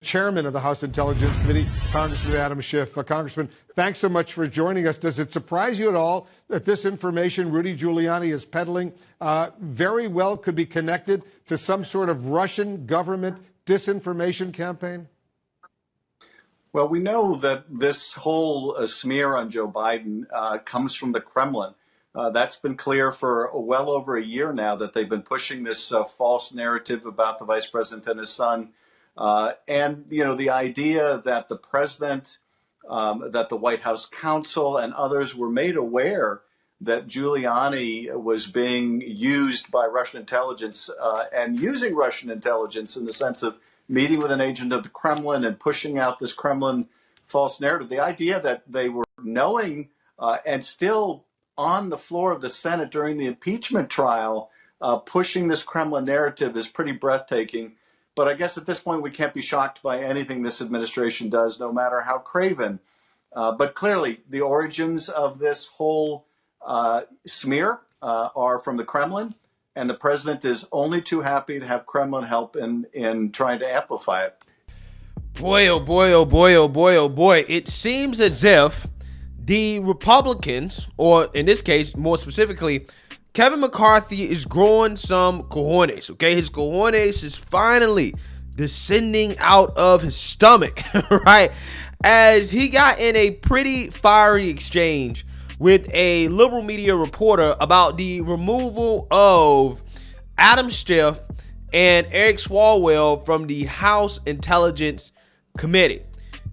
Chairman of the House Intelligence Committee, Congressman Adam Schiff. Congressman, thanks so much for joining us. Does it surprise you at all that this information Rudy Giuliani is peddling very well could be connected to some sort of Russian government disinformation campaign? Well, we know that this whole smear on Joe Biden comes from the Kremlin. That's been clear for well over a year now, that they've been pushing this false narrative about the vice president and his son. And, you know, the idea that the president, that the White House counsel and others were made aware that Giuliani was being used by Russian intelligence and using Russian intelligence in the sense of meeting with an agent of the Kremlin and pushing out this Kremlin false narrative. The idea that they were knowing and still on the floor of the Senate during the impeachment trial, pushing this Kremlin narrative is pretty breathtaking. But I guess at this point, we can't be shocked by anything this administration does, no matter how craven. But clearly, the origins of this whole smear are from the Kremlin, and the president is only too happy to have Kremlin help in trying to amplify it. Boy, oh boy, oh boy, oh boy, oh boy. It seems as if the Republicans, or in this case, more specifically, Kevin McCarthy is growing some cojones, okay? His cojones is finally descending out of his stomach, right? As he got in a pretty fiery exchange with a liberal media reporter about the removal of Adam Schiff and Eric Swalwell from the House Intelligence Committee.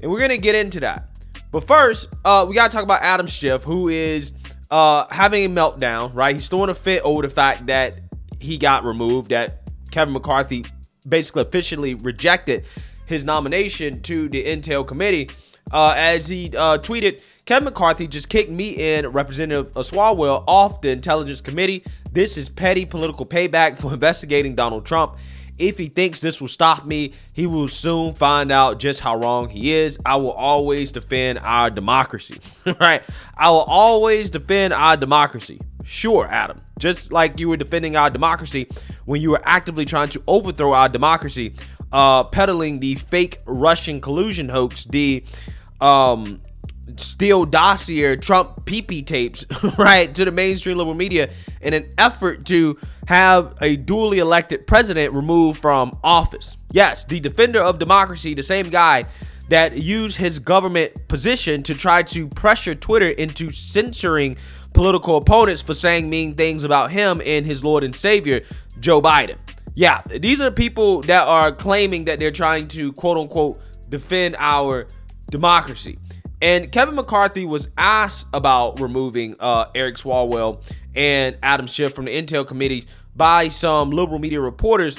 And we're going to get into that. But first, we got to talk about Adam Schiff, who is having a meltdown, right? He's throwing a fit over the fact that he got removed, that Kevin McCarthy basically officially rejected his nomination to the Intel Committee. As he tweeted, Kevin McCarthy just kicked me and Representative Swalwell off the Intelligence Committee. This is petty political payback for investigating Donald Trump. If he thinks this will stop me, he will soon find out just how wrong he is. I will always defend our democracy, right? I will always defend our democracy. Sure, Adam. Just like you were defending our democracy when you were actively trying to overthrow our democracy, peddling the fake Russian collusion hoax, the Steele dossier Trump PP tapes, right, to the mainstream liberal media in an effort to have a duly elected president removed from office. Yes, the defender of democracy, the same guy that used his government position to try to pressure Twitter into censoring political opponents for saying mean things about him and his Lord and Savior, Joe Biden. Yeah, these are people that are claiming that they're trying to, quote unquote, defend our democracy. And Kevin McCarthy was asked about removing Eric Swalwell and Adam Schiff from the Intel Committee by some liberal media reporters,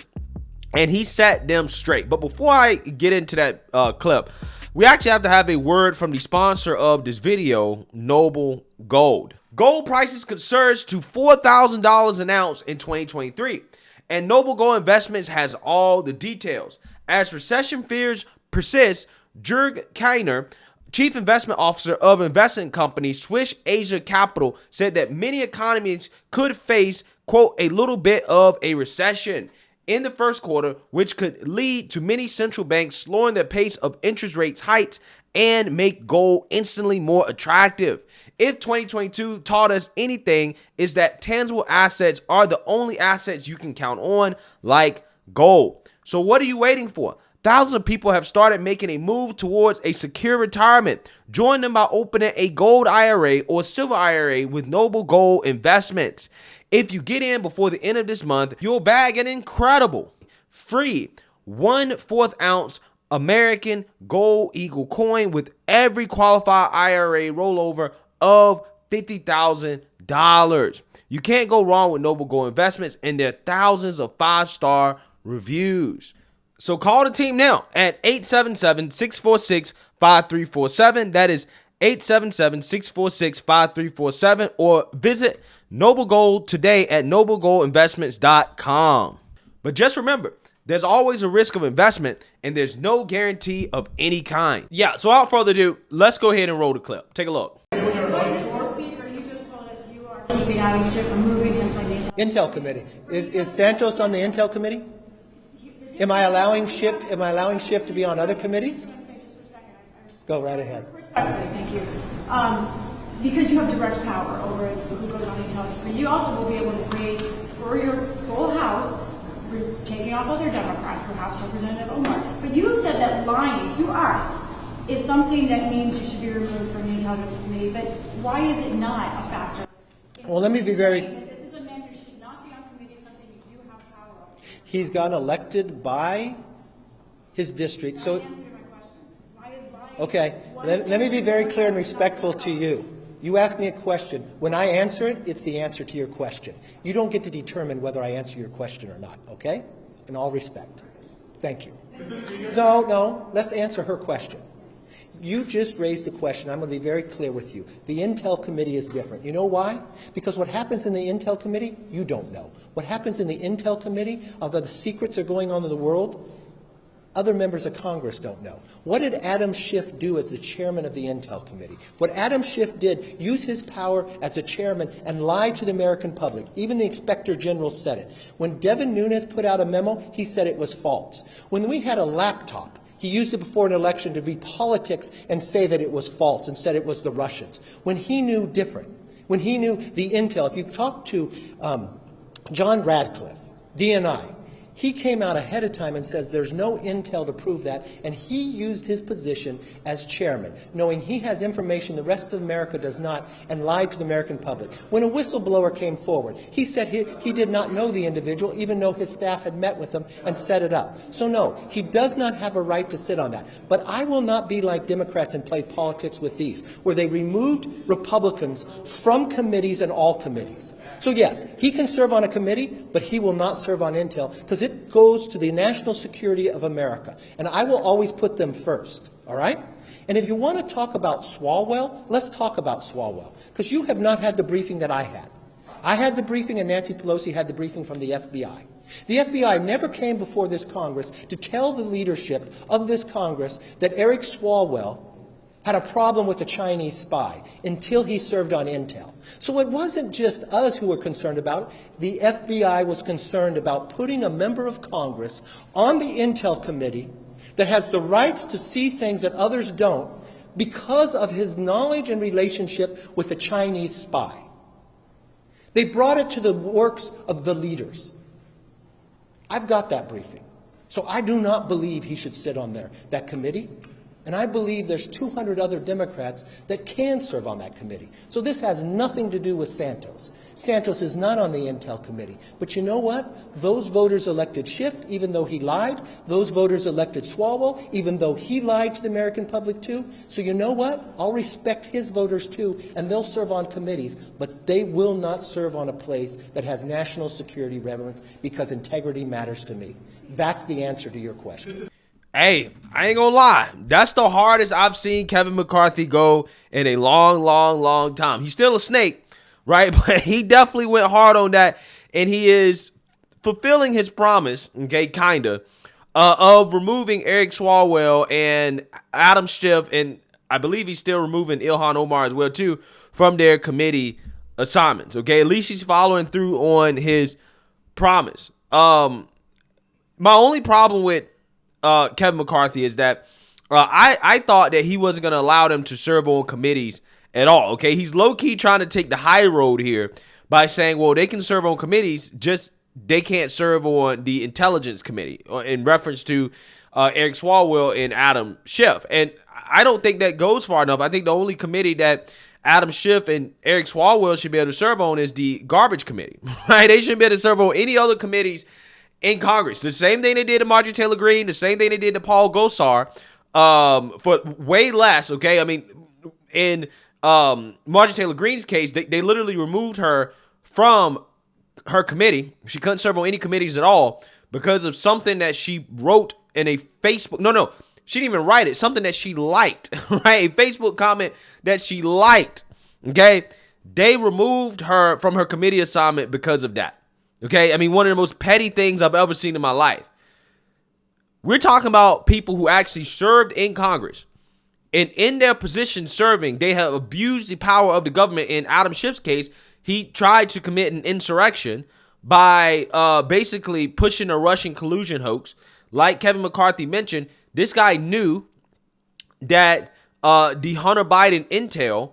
and he set them straight. But before I get into that clip, we actually have to have a word from the sponsor of this video, Noble Gold. Gold prices could surge to $4,000 an ounce in 2023, and Noble Gold Investments has all the details. As recession fears persist, Jürg Keiner, Chief Investment Officer of investment company Swiss Asia Capital, said that many economies could face, quote, a little bit of a recession in the first quarter, which could lead to many central banks slowing their pace of interest rates hikes and make gold instantly more attractive. If 2022 taught us anything, is that tangible assets are the only assets you can count on, like gold. So what are you waiting for? Thousands of people have started making a move towards a secure retirement. Join them by opening a gold IRA or silver IRA with Noble Gold Investments. If you get in before the end of this month, you'll bag an incredible free 1/4 ounce American Gold Eagle coin with every qualified IRA rollover of $50,000. You can't go wrong with Noble Gold Investments and their thousands of 5-star reviews. So call the team now at 877-646-5347. That is 877-646-5347, or visit Noble Gold today at noblegoldinvestments.com. But just remember, there's always a risk of investment and there's no guarantee of any kind. Yeah, so without further ado, let's go ahead and roll the clip. Take a look. Intel committee. Is Santos on the Intel committee? Am I allowing Schiff to be on other committees? Go right ahead. Respectfully, thank you. Because you have direct power over who goes on the intelligence committee, you also will be able to raise for your full House, taking off other Democrats, perhaps Representative Omar. But you have said that lying to us is something that means you should be removed from the intelligence committee. But why is it not a factor? Well, let me be very. This is a man who should not be on committee, something you do have power over. He's gotten elected by his district. So, okay, let me be very clear and respectful to you. You ask me a question. When I answer it, it's the answer to your question. You don't get to determine whether I answer your question or not, okay? In all respect. Thank you. No, let's answer her question. You just raised a question. I'm going to be very clear with you. The Intel Committee is different. You know why? Because what happens in the Intel Committee, you don't know. What happens in the Intel Committee, although the secrets are going on in the world, other members of Congress don't know. What did Adam Schiff do as the chairman of the Intel Committee? What Adam Schiff did, use his power as a chairman and lie to the American public. Even the Inspector General said it. When Devin Nunes put out a memo, he said it was false. When we had a laptop, he used it before an election to be politics and say that it was false and said it was the Russians. When he knew different, when he knew the intel, if you talk to John Radcliffe, DNI, he came out ahead of time and says there's no intel to prove that, and he used his position as chairman, knowing he has information the rest of America does not, and lied to the American public. When a whistleblower came forward, he said he did not know the individual, even though his staff had met with him and set it up. So no, he does not have a right to sit on that. But I will not be like Democrats and play politics with these, where they removed Republicans from committees and all committees. So yes, he can serve on a committee, but he will not serve on intel, because it goes to the national security of America. And I will always put them first, all right? And if you want to talk about Swalwell, let's talk about Swalwell, because you have not had the briefing that I had. I had the briefing and Nancy Pelosi had the briefing from the FBI. The FBI never came before this Congress to tell the leadership of this Congress that Eric Swalwell had a problem with a Chinese spy until he served on intel. So it wasn't just us who were concerned about it. The FBI was concerned about putting a member of Congress on the Intel Committee that has the rights to see things that others don't because of his knowledge and relationship with a Chinese spy. They brought it to the works of the leaders. I've got that briefing. So I do not believe he should sit on that committee. And I believe there's 200 other Democrats that can serve on that committee. So this has nothing to do with Santos. Santos is not on the Intel Committee. But you know what? Those voters elected Schiff, even though he lied. Those voters elected Swalwell, even though he lied to the American public too. So you know what? I'll respect his voters too, and they'll serve on committees. But they will not serve on a place that has national security relevance, because integrity matters to me. That's the answer to your question. Hey, I ain't gonna lie. That's the hardest I've seen Kevin McCarthy go in a long time. He's still a snake, right? But he definitely went hard on that, and he is fulfilling his promise, okay, kinda, of removing Eric Swalwell and Adam Schiff, and I believe he's still removing Ilhan Omar as well, too, from their committee assignments, okay? At least he's following through on his promise. My only problem with Kevin McCarthy is that I thought that he wasn't going to allow them to serve on committees at all. Okay, he's low-key trying to take the high road here by saying, well, they can serve on committees, just they can't serve on the Intelligence Committee, in reference to Eric Swalwell and Adam Schiff. And I don't think that goes far enough. I think the only committee that Adam Schiff and Eric Swalwell should be able to serve on is the Garbage Committee, right? They shouldn't be able to serve on any other committees in Congress. The same thing they did to Marjorie Taylor Greene, the same thing they did to Paul Gosar, for way less, okay? I mean, in Marjorie Taylor Greene's case, they literally removed her from her committee. She couldn't serve on any committees at all because of something that she wrote in a Facebook. No, she didn't even write it. Something that she liked, right? A Facebook comment that she liked, okay? They removed her from her committee assignment because of that. Okay, I mean, one of the most petty things I've ever seen in my life. We're talking about people who actually served in Congress. And in their position serving, they have abused the power of the government. In Adam Schiff's case, he tried to commit an insurrection by basically pushing a Russian collusion hoax, like Kevin McCarthy mentioned, this guy knew that the Hunter Biden intel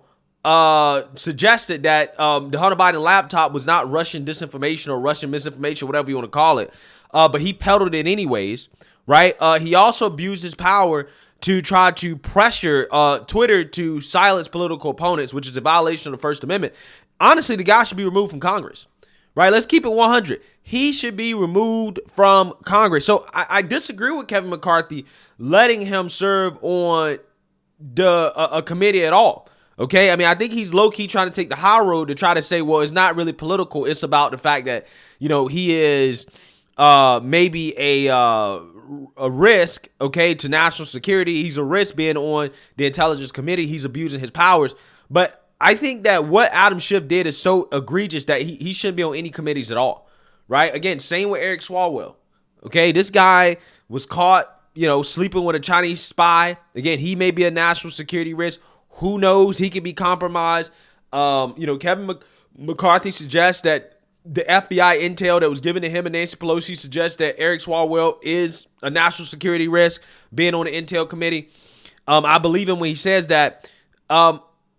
suggested that the Hunter Biden laptop was not Russian disinformation or Russian misinformation, whatever you want to call it. But he peddled it anyways, right? He also abused his power to try to pressure Twitter to silence political opponents, which is a violation of the First Amendment. Honestly, the guy should be removed from Congress, right? Let's keep it 100. He should be removed from Congress. So I disagree with Kevin McCarthy letting him serve on a committee at all. Okay, I mean, I think he's low-key trying to take the high road to try to say, well, it's not really political. It's about the fact that, he is maybe a risk, okay, to national security. He's a risk being on the Intelligence Committee. He's abusing his powers. But I think that what Adam Schiff did is so egregious that he shouldn't be on any committees at all, right? Again, same with Eric Swalwell. Okay, this guy was caught, sleeping with a Chinese spy. Again, he may be a national security risk. Who knows? He could be compromised. Kevin McCarthy suggests that the FBI intel that was given to him and Nancy Pelosi suggests that Eric Swalwell is a national security risk being on the intel committee. I believe him when he says that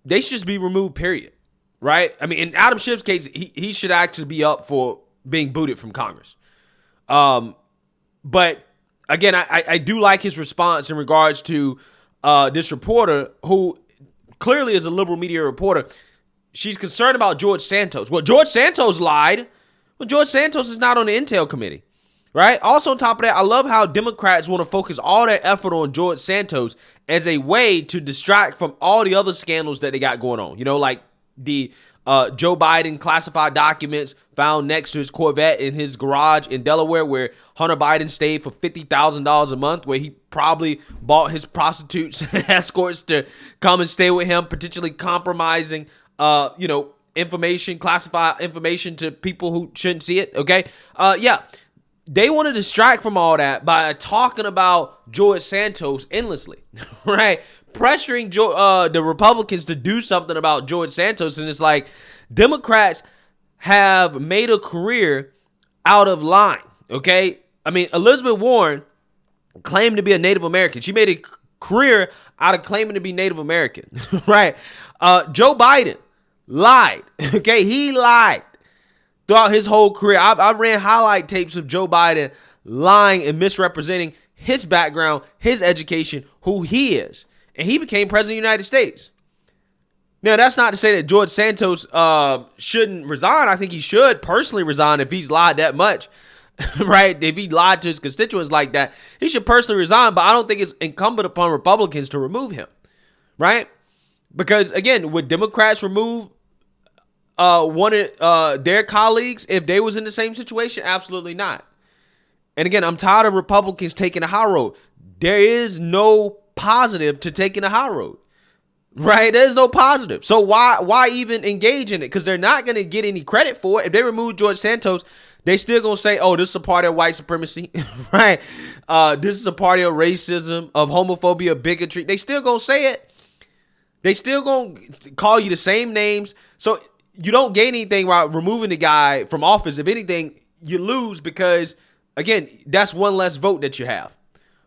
they should just be removed, period. Right? I mean, in Adam Schiff's case, he should actually be up for being booted from Congress. But again, I do like his response in regards to this reporter who clearly is a liberal media reporter. She's concerned about George Santos. Well, George Santos lied. Well, George Santos is not on the Intel Committee, right? Also, on top of that, I love how Democrats want to focus all their effort on George Santos as a way to distract from all the other scandals that they got going on. Like the Joe Biden classified documents found next to his Corvette in his garage in Delaware, where Hunter Biden stayed for $50,000 a month, where he probably bought his prostitutes and escorts to come and stay with him, potentially compromising, information, classified information to people who shouldn't see it. Okay. They want to distract from all that by talking about George Santos endlessly, right? Pressuring the Republicans to do something about George Santos. And it's like Democrats have made a career out of lying, okay? I mean, Elizabeth Warren claimed to be a Native American. She made a career out of claiming to be Native American, right? Joe Biden lied, okay? He lied throughout his whole career. I ran highlight tapes of Joe Biden lying and misrepresenting his background, his education, who he is. And he became president of the United States. Now, that's not to say that George Santos shouldn't resign. I think he should personally resign if he's lied that much, right? If he lied to his constituents like that, he should personally resign. But I don't think it's incumbent upon Republicans to remove him, right? Because, again, would Democrats remove one of their colleagues if they was in the same situation? Absolutely not. And, again, I'm tired of Republicans taking the high road. There is no positive to taking the high road, right? There's no positive. So why even engage in it? Because they're not going to get any credit for it. If they remove George Santos, they still going to say, oh, this is a party of white supremacy, right? This is a party of racism, of homophobia, bigotry. They still going to say it. They still going to call you the same names. So you don't gain anything by removing the guy from office. If anything, you lose because, again, that's one less vote that you have,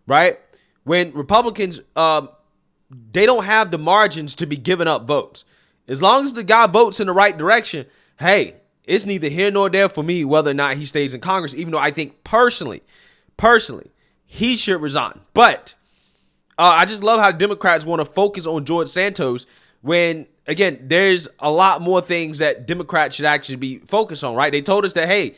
right? When Republicans, they don't have the margins to be giving up votes. As long as the guy votes in the right direction, hey, it's neither here nor there for me whether or not he stays in Congress, even though I think personally, he should resign. But I just love how Democrats want to focus on George Santos when, again, there's a lot more things that Democrats should actually be focused on, right? They told us that, hey,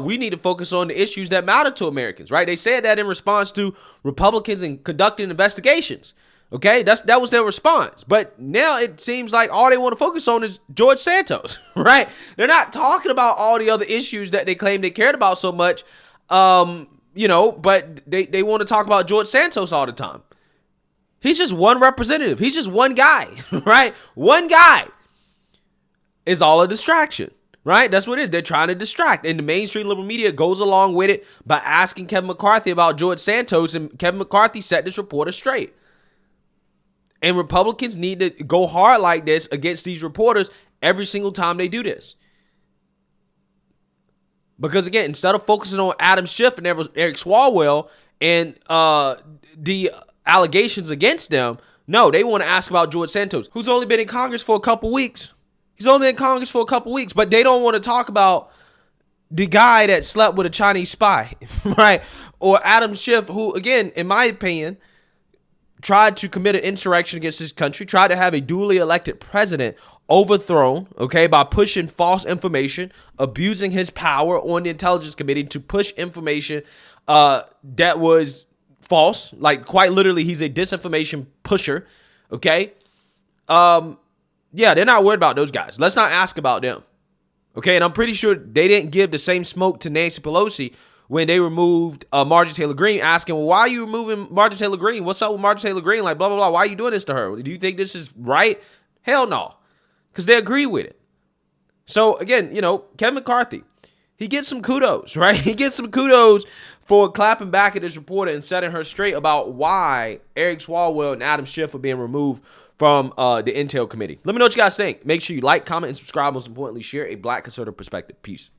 we need to focus on the issues that matter to Americans, right? They said that in response to Republicans and conducting investigations. Okay, that was their response. But now it seems like all they want to focus on is George Santos, right? They're not talking about all the other issues that they claim they cared about so much, but they want to talk about George Santos all the time. He's just one representative. He's just one guy, right? One guy is all a distraction. Right? That's what it is. They're trying to distract. And the mainstream liberal media goes along with it by asking Kevin McCarthy about George Santos. And Kevin McCarthy set this reporter straight. And Republicans need to go hard like this against these reporters every single time they do this. Because, again, instead of focusing on Adam Schiff and Eric Swalwell and the allegations against them. No, they want to ask about George Santos, who's only been in Congress for a couple weeks. He's only been in Congress for a couple weeks, but they don't want to talk about the guy that slept with a Chinese spy, right? Or Adam Schiff, who, again, in my opinion, tried to commit an insurrection against his country, tried to have a duly elected president overthrown, okay, by pushing false information, abusing his power on the Intelligence Committee to push information that was false. Like, quite literally, he's a disinformation pusher, okay? Yeah, they're not worried about those guys. Let's not ask about them, okay? And I'm pretty sure they didn't give the same smoke to Nancy Pelosi when they removed Marjorie Taylor Greene, asking, well, why are you removing Marjorie Taylor Greene? What's up with Marjorie Taylor Greene? Like, blah, blah, blah. Why are you doing this to her? Do you think this is right? Hell no, because they agree with it. So, again, you know, Kevin McCarthy, he gets some kudos, right? He gets some kudos for clapping back at this reporter and setting her straight about why Eric Swalwell and Adam Schiff are being removed from the Intel Committee. Let me know what you guys think. Make sure you like, comment, and subscribe. Most importantly, share a Black conservative perspective. Peace.